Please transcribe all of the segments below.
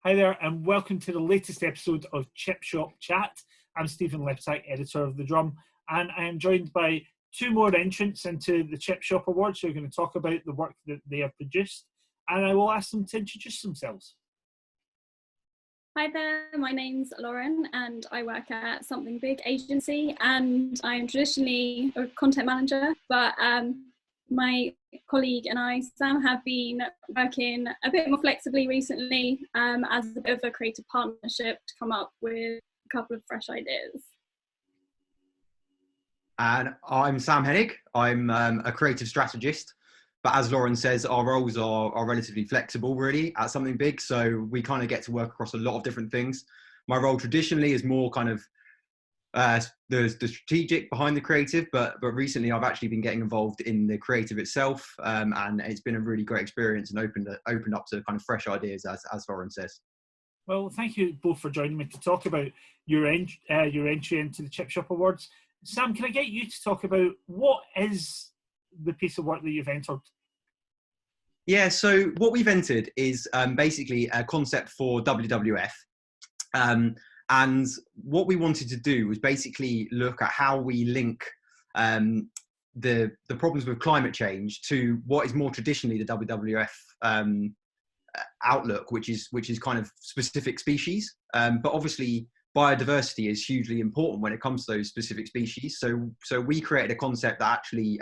Hi there, and welcome to the latest episode of Chip Shop Chat. I'm Stephen Lepitak, editor of The Drum, and I am joined by two more entrants into the Chip Shop Awards who are going to talk about the work that they have produced, and I will ask them to introduce themselves. Hi there, my name's Lauren and I work at Something Big agency, and I'm traditionally a content manager, but my colleague and I, Sam, have been working a bit more flexibly recently as a bit of a creative partnership to come up with a couple of fresh ideas. And I'm Sam Hennig. I'm a creative strategist, but as Lauren says, our roles are relatively flexible really at Something Big. So we kind of get to work across a lot of different things. My role traditionally is more kind of the strategic behind the creative, but recently I've actually been getting involved in the creative itself, and it's been a really great experience and opened up to kind of fresh ideas, as Lauren says. Well, thank you both for joining me to talk about your entry into the Chip Shop Awards. Sam, can I get you to talk about what is the piece of work that you've entered? Yeah, so what we've entered is basically a concept for WWF. And what we wanted to do was basically look at how we link the problems with climate change to what is more traditionally the WWF outlook, which is kind of specific species. But obviously biodiversity is hugely important when it comes to those specific species. So we created a concept that actually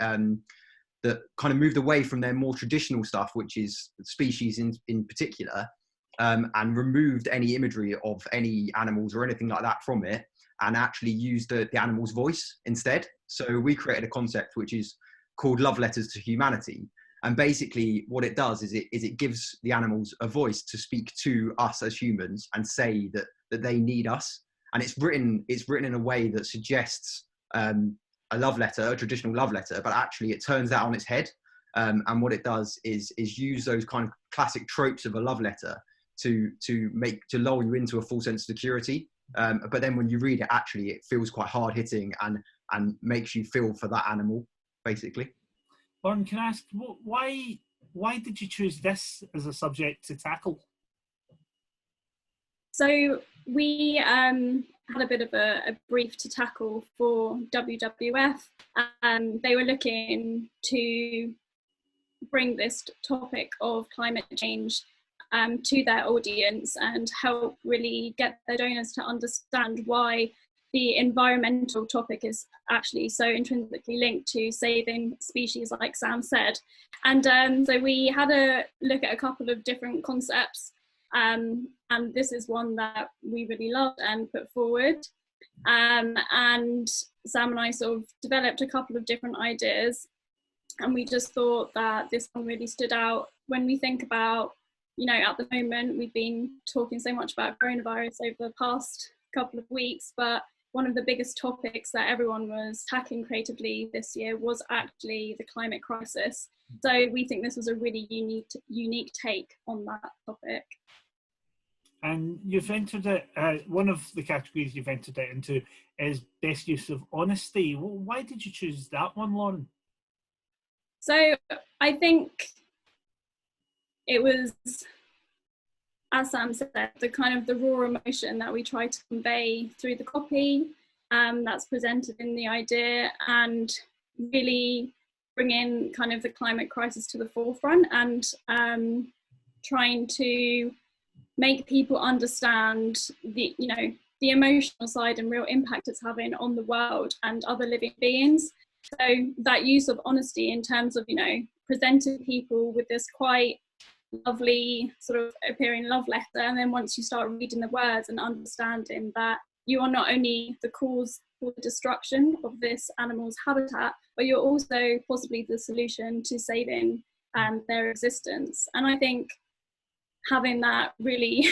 that kind of moved away from their more traditional stuff, which is species in particular, and removed any imagery of any animals or anything like that from it, and actually used the animal's voice instead. So we created a concept which is called Love Letters to Humanity. And basically what it does is it gives the animals a voice to speak to us as humans and say that they need us. And it's written in a way that suggests a love letter, a traditional love letter, but actually it turns that on its head. And what it does is use those kind of classic tropes of a love letter to lull you into a full sense of security. But then when you read it, actually it feels quite hard hitting and makes you feel for that animal, basically. Lauren, can I ask, why did you choose this as a subject to tackle? So we had a bit of a brief to tackle for WWF, and they were looking to bring this topic of climate change to their audience and help really get their donors to understand why the environmental topic is actually so intrinsically linked to saving species, like Sam said. And so we had a look at a couple of different concepts, and this is one that we really loved and put forward. And Sam and I sort of developed a couple of different ideas, and we just thought that this one really stood out when we think about, you know, at the moment we've been talking so much about coronavirus over the past couple of weeks, but one of the biggest topics that everyone was tackling creatively this year was actually the climate crisis. So we think this was a really unique take on that topic. And you've entered it, one of the categories you've entered it into is best use of honesty. Well, why did you choose that one, Lauren? So I think it was, as Sam said, the kind of the raw emotion that we try to convey through the copy that's presented in the idea, and really bring in kind of the climate crisis to the forefront, and trying to make people understand the emotional side and real impact it's having on the world and other living beings. So that use of honesty in terms of, you know, presenting people with this quite lovely sort of appearing love letter, and then once you start reading the words and understanding that you are not only the cause for the destruction of this animal's habitat, but you're also possibly the solution to saving their existence. And I think having that really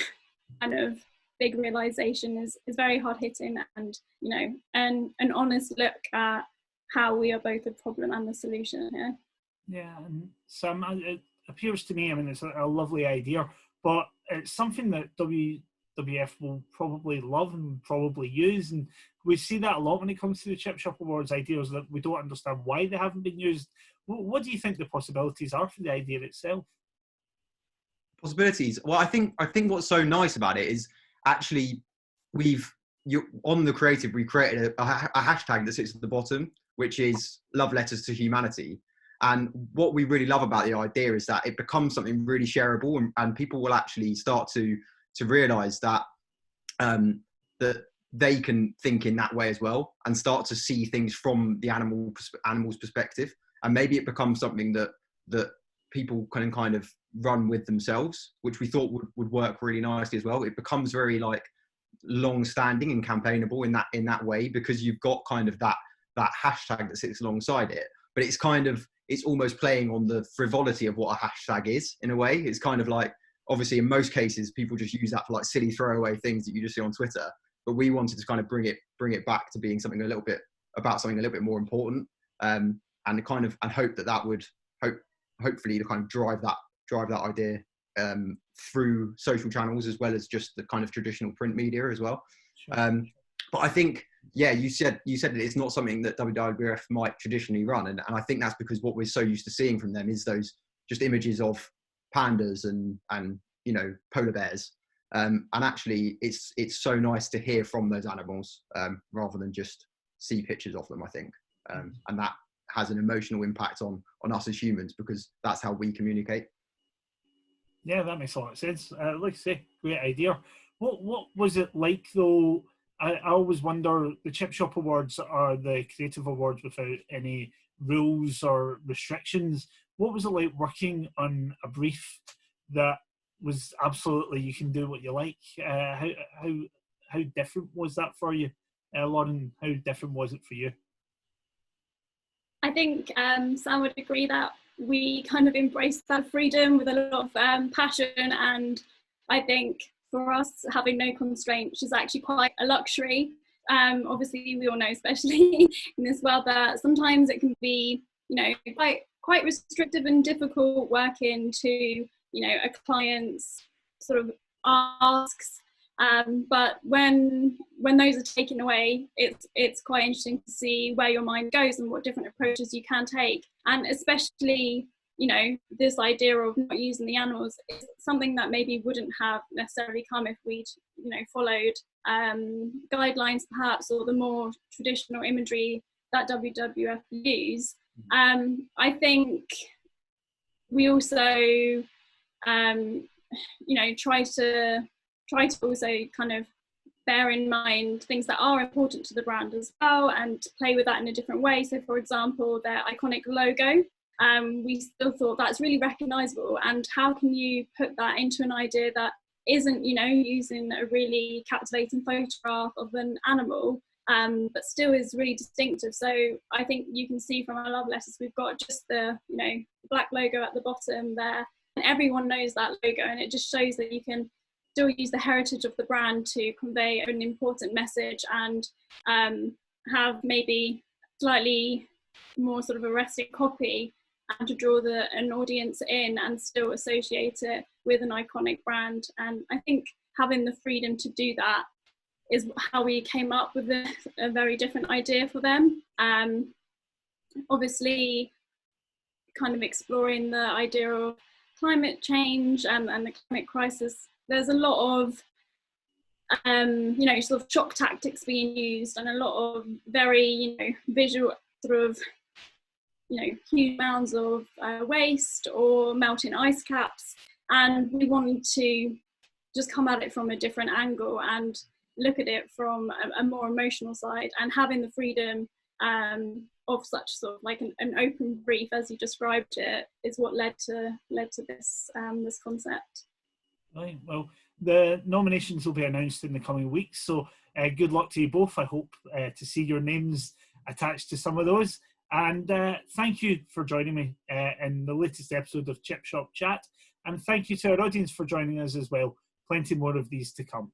kind of big realization is very hard hitting, and, you know, an honest look at how we are both the problem and the solution here. Yeah, and Sam, it appears to me, I mean, it's a lovely idea, but it's something that WWF will probably love and probably use, and we see that a lot when it comes to the Chip Shop Awards, ideas that we don't understand why they haven't been used. What do you think the possibilities are for the idea itself? Possibilities. Well, I think what's so nice about it is actually on the creative, we created a hashtag that sits at the bottom, which is love letters to humanity. And what we really love about the idea is that it becomes something really shareable, and people will actually start to realize that that they can think in that way as well, and start to see things from the animal's perspective. And maybe it becomes something that people can kind of run with themselves, which we thought would work really nicely as well. It becomes very like long-standing and campaignable in that way, because you've got kind of that hashtag that sits alongside it. But it's almost playing on the frivolity of what a hashtag is in a way. It's kind of like, obviously in most cases people just use that for like silly throwaway things that you just see on Twitter, but we wanted to kind of bring it back to being something a little bit more important, and hope that would hopefully to kind of drive that idea through social channels as well as just the kind of traditional print media as well. Sure. But I think, yeah, you said that it's not something that WWF might traditionally run, and I think that's because what we're so used to seeing from them is those just images of pandas and polar bears, and actually it's so nice to hear from those animals rather than just see pictures of them, I think, and that has an emotional impact on us as humans, because that's how we communicate. Yeah, that makes a lot of sense. Like I say, great idea. What was it like though? I always wonder, the Chip Shop Awards are the creative awards without any rules or restrictions. What was it like working on a brief that was absolutely, you can do what you like? How different was that for you, Lauren? How different was it for you? I think Sam would agree that we kind of embraced that freedom with a lot of passion, and I think for us, having no constraints is actually quite a luxury. Obviously, we all know, especially in this world, that sometimes it can be, quite restrictive and difficult working to, a client's sort of asks. But when those are taken away, it's quite interesting to see where your mind goes and what different approaches you can take. And especially, this idea of not using the animals is something that maybe wouldn't have necessarily come if we'd, followed guidelines perhaps, or the more traditional imagery that WWF use. I think we also, try to also kind of bear in mind things that are important to the brand as well, and play with that in a different way. So for example, their iconic logo, we still thought that's really recognizable, and how can you put that into an idea that isn't, using a really captivating photograph of an animal, but still is really distinctive. So I think you can see from our love letters, we've got just the, black logo at the bottom there, and everyone knows that logo, and it just shows that you can still use the heritage of the brand to convey an important message, and have maybe slightly more sort of a rustic copy, and to draw an audience in and still associate it with an iconic brand. And I think having the freedom to do that is how we came up with a very different idea for them. Obviously, kind of exploring the idea of climate change and the climate crisis, there's a lot of sort of shock tactics being used, and a lot of very visual sort of huge mounds of waste or melting ice caps, and we wanted to just come at it from a different angle and look at it from a more emotional side, and having the freedom of such sort of like an open brief, as you described it, is what led to this this concept. Right. Well, the nominations will be announced in the coming weeks, so good luck to you both. I hope to see your names attached to some of those. And thank you for joining me in the latest episode of Chip Shop Chat. And thank you to our audience for joining us as well. Plenty more of these to come.